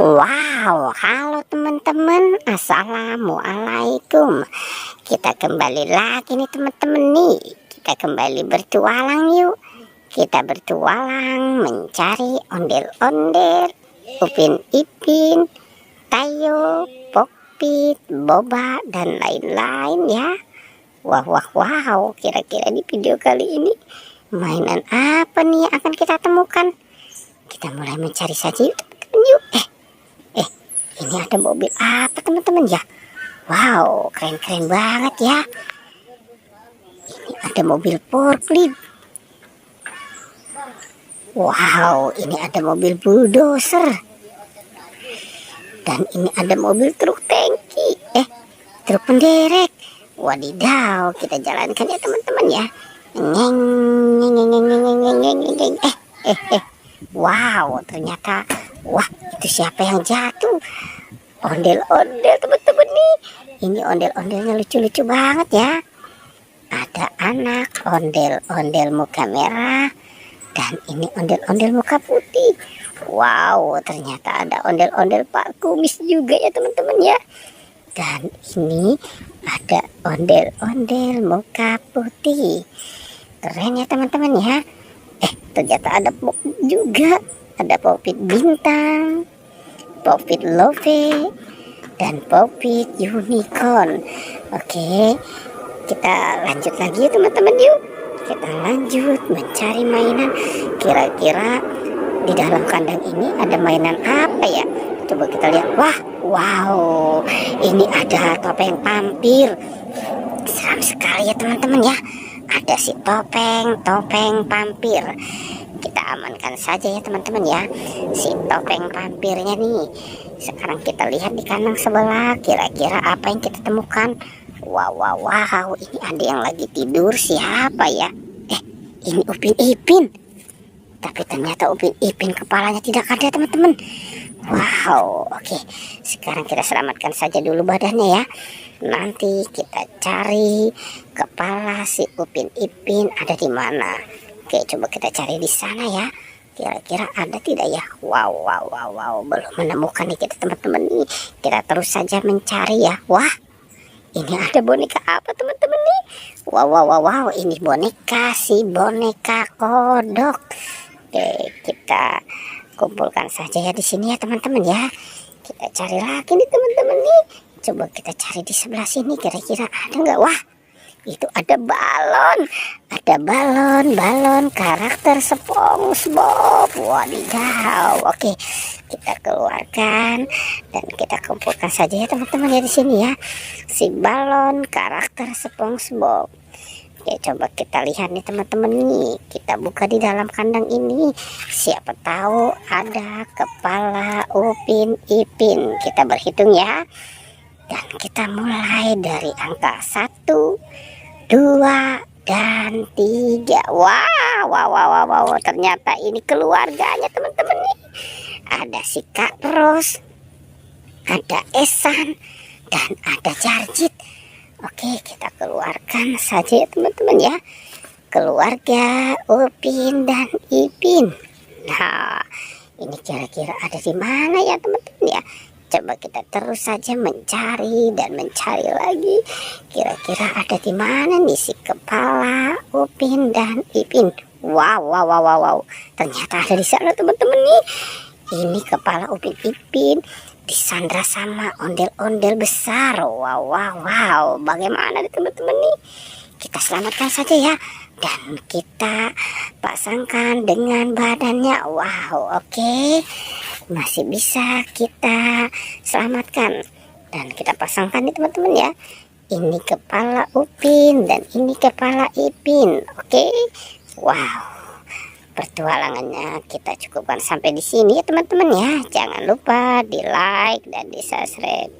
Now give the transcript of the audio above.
Wow, halo teman-teman, assalamualaikum. Kita kembali lagi nih teman-teman nih. Kita kembali bertualang yuk. Kita bertualang mencari ondel-ondel, Upin Ipin, Tayo, Pokpit, Boba, dan lain-lain ya. Wow, kira-kira di video kali ini mainan apa nih yang akan kita temukan? Kita mulai mencari saja yuk teman-teman yuk. Ini ada mobil apa teman-teman ya? Wow, keren-keren banget ya. Ini ada mobil forklift. Wow, ini ada mobil bulldozer. Dan ini ada mobil truk tangki. Truk penderek. Wadidaw, kita jalankan ya teman-teman ya. Wow, ternyata itu siapa yang jatuh? Ondel-ondel teman-teman nih. Ini ondel-ondelnya lucu-lucu banget ya. Ada anak ondel-ondel muka merah, dan ini ondel-ondel muka putih. Wow, ternyata ada ondel-ondel Pak Kumis juga ya teman-teman ya. Dan ini ada ondel-ondel muka putih. Keren ya teman-teman ya. Ternyata ada Pokpit juga. Ada Pokpit bintang, Pokpit Love, dan Pokpit unicorn. Oke, kita lanjut lagi ya teman-teman yuk. Kita lanjut mencari mainan. Kira-kira di dalam kandang ini ada mainan apa ya? Coba kita lihat. Wow, ini ada topeng vampir. Seram sekali ya teman-teman ya. Ada si topeng vampir. Kita amankan saja ya teman-teman ya, si topeng vampirnya nih. Sekarang kita lihat di kandang sebelah, kira-kira apa yang kita temukan. Wow, ini ada yang lagi tidur, siapa ya? Ini Upin Ipin. Tapi ternyata Upin Ipin kepalanya tidak ada teman-teman. Wow, oke. Sekarang kita selamatkan saja dulu badannya ya. Nanti kita cari kepala si Upin Ipin ada di mana. Oke, coba kita cari di sana ya. Kira-kira ada tidak ya? Wow, belum menemukan nih kita teman-teman nih. Kita terus saja mencari ya. Wah, ini ada boneka apa teman-teman nih? Wow, ini boneka kodok. Oke, kita kumpulkan saja ya di sini ya teman-teman ya. Kita cari lagi nih teman-teman nih. Coba kita cari di sebelah sini, kira-kira ada nggak? Wah, itu ada balon karakter SpongeBob. Wadidaw. Oke, kita keluarkan dan kita kumpulkan saja ya teman-teman ya di sini ya, si balon karakter SpongeBob. Oke, coba kita lihat nih teman-teman nih. Kita buka di dalam kandang ini. Siapa tahu ada kepala Upin Ipin. Kita berhitung ya. Dan kita mulai dari angka 1, 2, dan 3. Wow, ternyata ini keluarganya teman-teman nih. Ada si Kak Ros, ada Esan, dan ada Jarjit. Oke, kita keluarkan saja ya teman-teman ya. Keluarga Upin dan Ipin. Nah, ini kira-kira ada di mana ya teman-teman ya? Coba kita terus saja mencari dan mencari lagi. Kira-kira ada di mana nih si kepala Upin dan Ipin? Wow. Ternyata ada di sana teman-teman nih. Ini kepala Upin Ipin disandra sama ondel-ondel besar. Wow. Bagaimana nih teman-teman nih? Kita selamatkan saja ya. Dan kita pasangkan dengan badannya. Wow, oke. Masih bisa kita selamatkan. Dan kita pasangkan nih teman-teman ya. Ini kepala Upin dan ini kepala Ipin. Oke. Wow. Pertualangannya kita cukupkan sampai di sini ya teman-teman ya. Jangan lupa di like dan di subscribe.